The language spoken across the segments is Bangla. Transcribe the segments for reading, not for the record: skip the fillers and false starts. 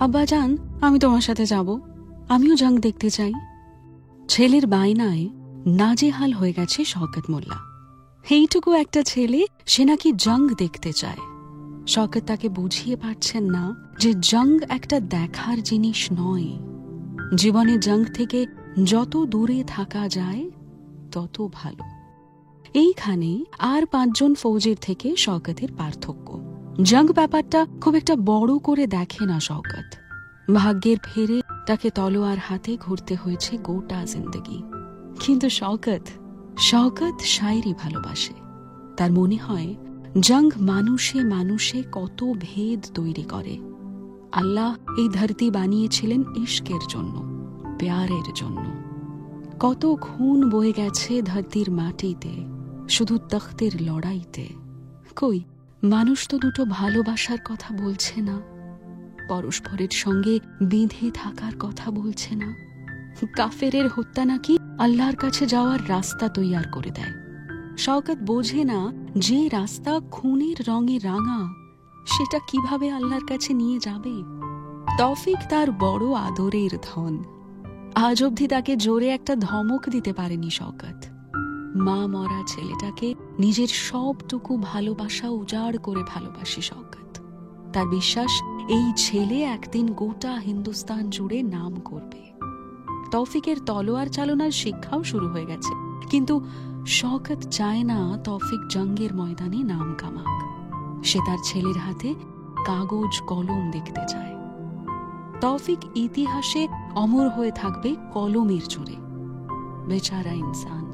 আব্বাজান, আমি তোমার সাথে যাব, আমিও জং দেখতে চাই। ছেলের বায়নায় নাজেহাল হয়ে গেছে শওকত মোল্লা। এইটুকু একটা ছেলে, সে নাকি জং দেখতে চায়। শওকত তাকে বুঝিয়ে পারছেন না যে জং একটা দেখার জিনিস নয়। জীবনে জং থেকে যত দূরে থাকা যায় তত ভালো। এইখানে আর 5 জন ফৌজের থেকে শওকতের পার্থক্য। জং ব্যাপারটা খুব একটা বড় করে দেখে না শওকত। ভাগ্যের ফেরে তাকে তলোয়ার হাতে ঘুরতে হয়েছে গোটা জিন্দগি। কিন্তু শওকত শায়রি ভালোবাসে। তার মনে হয় জং মানুষে মানুষে কত ভেদ তৈরি করে। আল্লাহ এই ধরতি বানিয়েছিলেন ইশকের জন্য, প্যারের জন্য। কত খুন বয়ে গেছে ধরতির মাটিতে শুধু তখতের লড়াইতে। কই, মানুষ তো দুটো ভালোবাসার কথা বলছে না, পরস্পরের সঙ্গে বেঁধে থাকার কথা বলছে না। কাফেরের হত্যা নাকি আল্লাহর কাছে যাওয়ার রাস্তা তৈয়ার করে দেয়। শওকত বোঝে না যে রাস্তা খুনের রঙে রাঙা, সেটা কিভাবে আল্লাহর কাছে নিয়ে যাবে। তৌফিক তার বড় আদরের ধন। আজ অবধি তাকে জোরে একটা ধমক দিতে পারেনি শওকত। মা মরা ছেলেটাকে নিজের সবটুকু ভালোবাসা উজাড় করে ভালোবাসে শওকত। তার বিশ্বাস এই ছেলে একদিন গোটা হিন্দুস্তান জুড়ে নাম করবে। তৌফিকের তলোয়ার চালনার শিক্ষাও শুরু হয়ে গেছে, কিন্তু শওকত চায় না তৌফিক জঙ্গের ময়দানে নাম কামাক। সে তার ছেলের হাতে কাগজ কলম দেখতে চায়। তৌফিক ইতিহাসে অমর হয়ে থাকবে কলমের জোরে। বেচারা ইনসান,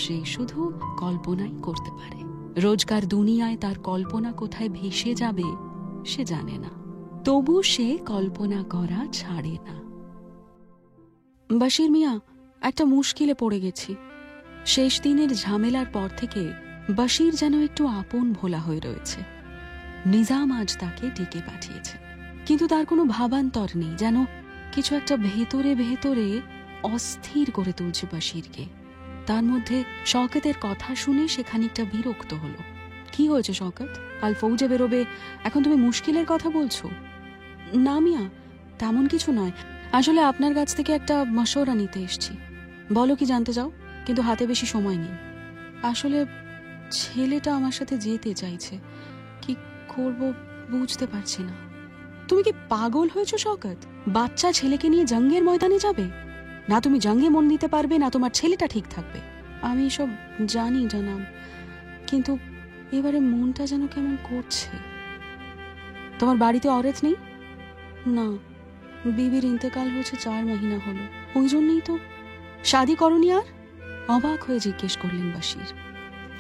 সে শুধু কল্পনাই করতে পারে। রোজকার দুনিয়ায় তার কল্পনা কোথায় ভেসে যাবে সে জানে না, তবু সে কল্পনা করা ছাড়ে না। বশির মিয়া, একটা মুশকিলে পড়ে গেছি। শেষ দিনের ঝামেলার পর থেকে বশির যেন একটু আপন ভোলা হয়ে রয়েছে। নিজাম আজ তাকে ডেকে পাঠিয়েছে, কিন্তু তার কোনো ভাবান্তর নেই। যেন কিছু একটা ভেতরে ভেতরে অস্থির করে তুলছে বশিরকে। তার মধ্যে শওকতের কথা শুনে সে খানিকটা বিরক্ত হলো। কি হয়েছে শওকত? কাল ফৌজে বেরোবে, এখন তুমি মুশকিলের কথা বলছো? না মিয়া, তেমন কিছু নয়। আসলে আপনার কাছ থেকে একটা মশওরা নিতে এসছি। বলো কি জানতে চাও? কিন্তু হাতে বেশি সময় নেই। আসলে ছেলেটা আমার সাথে যেতে চাইছে, কি করব বুঝতে পারছি না। তুমি কি পাগল হয়েছো শওকত? বাচ্চা ছেলেকে নিয়ে জঙ্গের ময়দানে যাবে? না তুমি জঙ্গে মন দিতে পারবে, না তোমার ছেলেটা ঠিক থাকবে। আমি সব জানি জানাম, কিন্তু এবারে মনটা যেন কেমন করছে। তোমার বাড়িতে অরেথ নেই? না, বিবির ইন্তেকাল হয়েছে 4 মাহিনা হলো। ওই জন্যই তো। শাদি করনি আর? অবাক হয়ে জিজ্ঞেস করলেন বশির।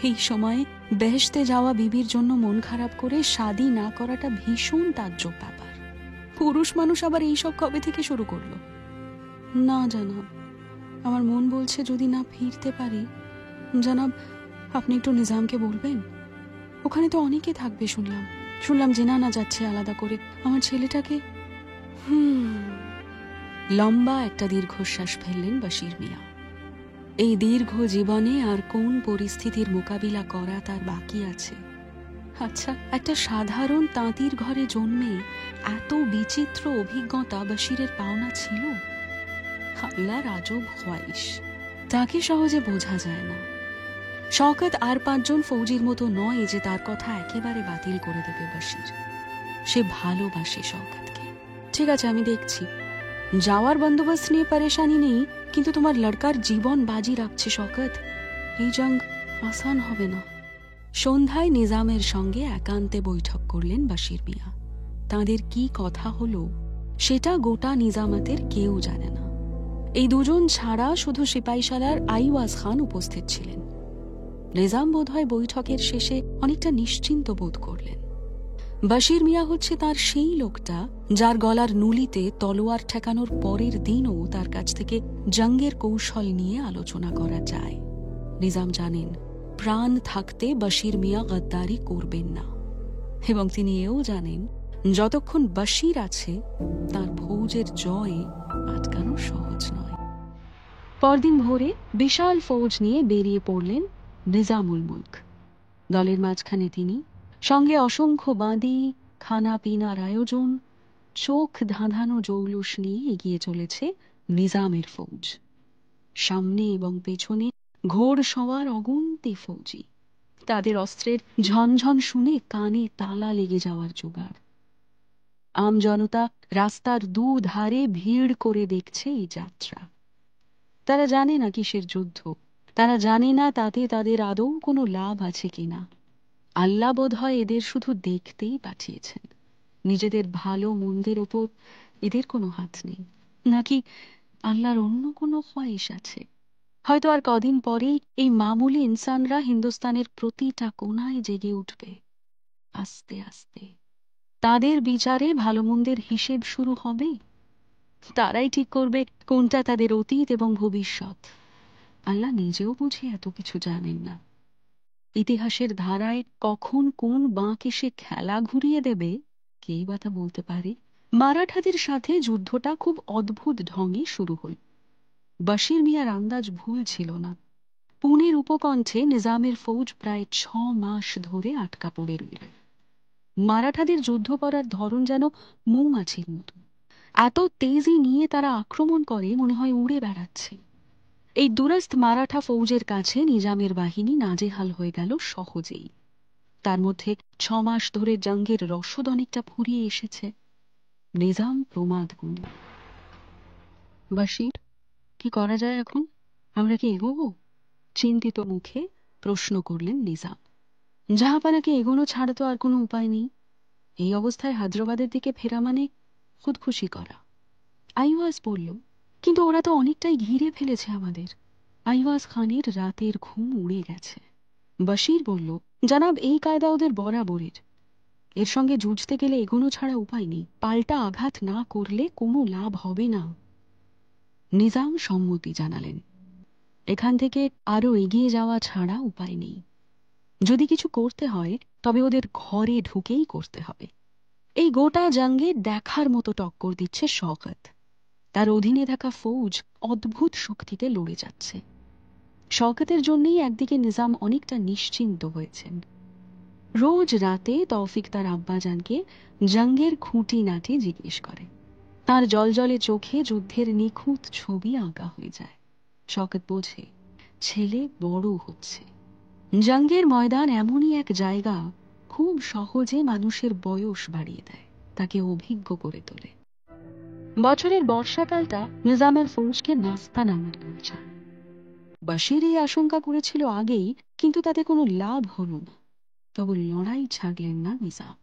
এই সময়ে বেহেশতে যাওয়া বিবির জন্য মন খারাপ করে শাদি না করাটা ভীষণ তাজ্জব ব্যাপার। পুরুষ মানুষ আবার এইসব কবে থেকে শুরু করলো? না জানাব, আমার মন বলছে যদি না ফিরতে পারি। জানাব, আপনি একটু নিজামকে বলবেন। ওখানে তো অনেকে থাকবে শুনলাম জেনা না যাচ্ছে আলাদা করে আমার ছেলেটাকে। লম্বা একটা দীর্ঘশ্বাস ফেললেন বশির মিয়া। এই দীর্ঘ জীবনে আর কোন পরিস্থিতির মোকাবিলা করা তার বাকি আছে? আচ্ছা, একটা সাধারণ তাঁতির ঘরে জন্মে এত বিচিত্র অভিজ্ঞতা বশিরের পাওনা ছিল? আল্লাহর আজব খোয়াইশ, তাকে সহজে বোঝা যায় না। শওকত আর 5 জন ফৌজির মতো নয় যে তার কথা একেবারে বাতিল করে দেবে বশির। সে ভালোবাসে শওকতকে। ঠিক আছে, আমি দেখছি। যাওয়ার বন্দোবস্ত নিয়ে পরেশানি নেই, কিন্তু তোমার লড়কার জীবন বাজি রাখছে শওকত। এই জং আসান হবে না। সন্ধ্যায় নিজামের সঙ্গে একান্তে বৈঠক করলেন বশির মিয়া। তাঁদের কি কথা হলো সেটা গোটা নিজামাতের কেউ জানে না। এই 2 জন ছাড়া শুধু সিপাহীশালার আইওয়াজ খান উপস্থিত ছিলেন। নিজাম বোধহয় বৈঠকের শেষে অনেকটা নিশ্চিন্ত বোধ করলেন। বশির মিয়া হচ্ছে তার সেই লোকটা যার গলার নুলিতে তলোয়ার ঠেকানোর পরের দিনও তার কাছ থেকে জঙ্গের কৌশল নিয়ে আলোচনা করা যায়। নিজাম জানেন প্রাণ থাকতে বশির মিয়া গদ্দারি করবেন না, এবং তিনি এও জানেন যতক্ষণ বশির আছে তার ফৌজের জয় আটকানো সহজ নয়। পরদিন ভোরে বিশাল ফৌজ নিয়ে বেরিয়ে পড়লেন নিজামুল মুলক। দলের মাঝখানে তিনি, সঙ্গে অসংখ্য বাঁধি, খানা পিনার আয়োজন, চোখ ধাঁধানো জৌলুস নিয়ে এগিয়ে চলেছে নিজামের ফৌজ। সামনে এবং পেছনে ঘোড় সওয়ার অগুন্তি ফৌজি। তাদের অস্ত্রের ঝনঝন শুনে কানে তালা লেগে যাওয়ার জোগাড়। আম জনতা রাস্তার দুধারে ভিড় করে দেখছে এই যাত্রা। তারা জানে না কিসের যুদ্ধ, তারা জানে না তাতে তাদের আদৌ কোনো লাভ আছে কিনা। আল্লাহ বোধ হয় এদের শুধু দেখতেই পাঠিয়েছেন। নিজেদের ভালো মন্দের ওপর এদের কোনো হাত নেই। নাকি আল্লাহর অন্য কোনো খোয়াইশ আছে? হয়তো আর কদিন পরেই এই মামুলি ইনসানরা হিন্দুস্তানের প্রতিটা কোনায় জেগে উঠবে আস্তে আস্তে। তাদের বিচারে ভালো মন্দের হিসেব শুরু হবে। তারাই ঠিক করবে কোনটা তাদের অতীত এবং ভবিষ্যৎ। আল্লাহ নিজেও বুঝি এত কিছু জানেন না। ইতিহাসের ধারায় কখন কোন বাঁক এসে খেলা ঘুরিয়ে দেবে কেই বা তা বলতে পারে। মারাঠাদের সাথে যুদ্ধটা খুব অদ্ভুত ঢঙে শুরু হল। বশির মিয়ার আন্দাজ ভুল ছিল না। পুনের উপকণ্ঠে নিজামের ফৌজ প্রায় 6 মাস ধরে আটকা পড়ে রইল। মারাঠাদের যুদ্ধ করার ধরন যেন মৌমাছির মতো। এত তেজি নিয়ে তারা আক্রমণ করে মনে হয় উড়ে বেড়াচ্ছে। এই দুরস্ত মারাঠা ফৌজের কাছে নিজামের বাহিনী নাজেহাল হয়ে গেল সহজেই। তার মধ্যে 6 মাস ধরে জঙ্গের রসদ অনেকটা ফুরিয়ে এসেছে। নিজাম প্রমাদ গুণ। বশির, কি করা যায় এখন? আমরা কি এগোবো? চিন্তিত মুখে প্রশ্ন করলেন নিজাম। জাহাপানাকে এগোনো ছাড়া তো আর কোনো উপায় নেই। এই অবস্থায় হায়দ্রাবাদের দিকে ফেরা মানে খুদখুশি করা। আইওয়াজ বলল, কিন্তু ওরা তো অনেকটাই ঘিরে ফেলেছে আমাদের। আইওয়াজ খানের রাতের ঘুম উড়ে গেছে। বশির বলল, জানাব, এই কায়দা ওদের বরাবরের। এর সঙ্গে যুঝতে গেলে এগোনো ছাড়া উপায় নেই। পাল্টা আঘাত না করলে কোনো লাভ হবে না। নিজাম সম্মতি জানালেন। এখান থেকে আরো এগিয়ে যাওয়া ছাড়া উপায় নেই। যদি কিছু করতে হয় তবে ওদের ঘরে ঢুকেই করতে হবে। এই গোটা জঙ্গে দেখার মতো টক্কর দিচ্ছে শওকত। তার অধীনে থাকা ফৌজ অদ্ভুত শক্তিতে লড়ে যাচ্ছে। শওকতের জন্যই একদিকে নিজাম অনেকটা নিশ্চিন্ত হয়েছেন। রোজ রাতে তৌফিক তার আব্বাজানকে জঙ্গের খুঁটিনাটি জিজ্ঞেস করে। তার জলজলে চোখে যুদ্ধের নিখুঁত ছবি আঁকা হয়ে যায়। শওকত বোঝে ছেলে বড় হচ্ছে। জঙ্গের ময়দান এমনই এক জায়গা, খুব সহজে মানুষের বয়স বাড়িয়ে দেয়, তাকে অভিজ্ঞ করে তোলে। বছরের বর্ষাকালটা নিজামের ফৌজকে নাস্তানাবুদ করেছে। বশির এই আশঙ্কা করেছিল আগেই, কিন্তু তাতে কোনো লাভ হলো না। তবে লড়াই ছাড়লেন না নিজাম।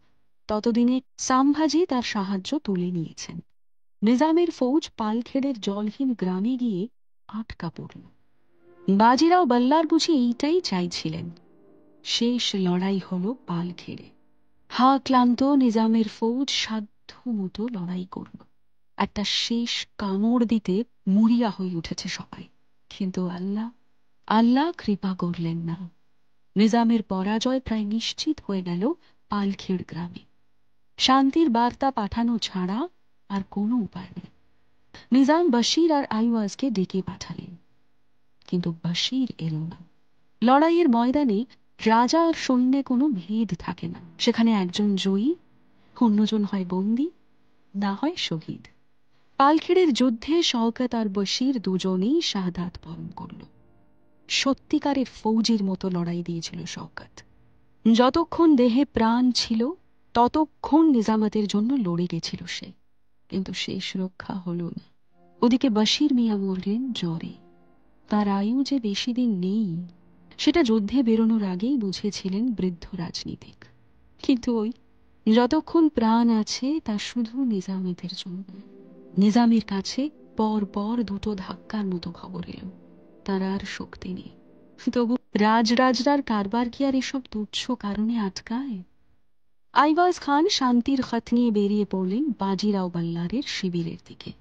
ততদিনে সাম্ভাজি তার সাহায্য তুলে নিয়েছেন। নিজামের ফৌজ পালখেড়ের জলহীন গ্রামে গিয়ে আটকা পড়ল। বাজিরাও বল্লার বুঝি এইটাই চাইছিলেন। শেষ লড়াই হলো পালখেড়ে। হা ক্লান্ত নিজামের ফৌজ সাধ্য মতো লড়াই করল। একটা শেষ কামড় দিতে মরিয়া হয়ে উঠেছে সবাই। কিন্তু আল্লাহ কৃপা করলেন না। নিজামের পরাজয় প্রায় নিশ্চিত হয়ে গেল পালখেড় গ্রামে। শান্তির বার্তা পাঠানো ছাড়া আর কোনো উপায় নেই। নিজাম বশির আর আইওয়াজকে ডেকে পাঠালেন, কিন্তু বশির এলো না। লড়াইয়ের ময়দানে রাজা আর সৈন্যে কোনো ভেদ থাকে না। সেখানে একজন জয়ী, অন্যজন হয় বন্দী, না হয় শহীদ। পালখেড়ের যুদ্ধে শওকত আর বশির দুজনেই শাহাদাত বরণ করল। সত্যিকারের ফৌজির মতো লড়াই দিয়েছিল শওকত। যতক্ষণ দেহে প্রাণ ছিল ততক্ষণ নিজামাতের জন্য লড়ে গেছিল সে, কিন্তু শেষ রক্ষা হলো না। ওদিকে বশির মিয়া মরলেন জ্বরে। তার আয়ু যে বেশি দিন নেই সেটা যুদ্ধে বেরোনোর আগেই বুঝেছিলেন বৃদ্ধ রাজনীতিক। কিন্তু ওই যতক্ষণ প্রাণ আছে তা শুধু নিজামের জন্য। নিজামের কাছে পর পর দুটো ধাক্কার মতো খবর এলো, তার আর শক্তি নেই। তবু রাজরাজরার কারবার কি আর এসব তুচ্ছ কারণে আটকায়? আইওয়াজ খান শান্তির খত নিয়ে বেরিয়ে পড়লেন বাজিরাও বল্লারের শিবিরের দিকে।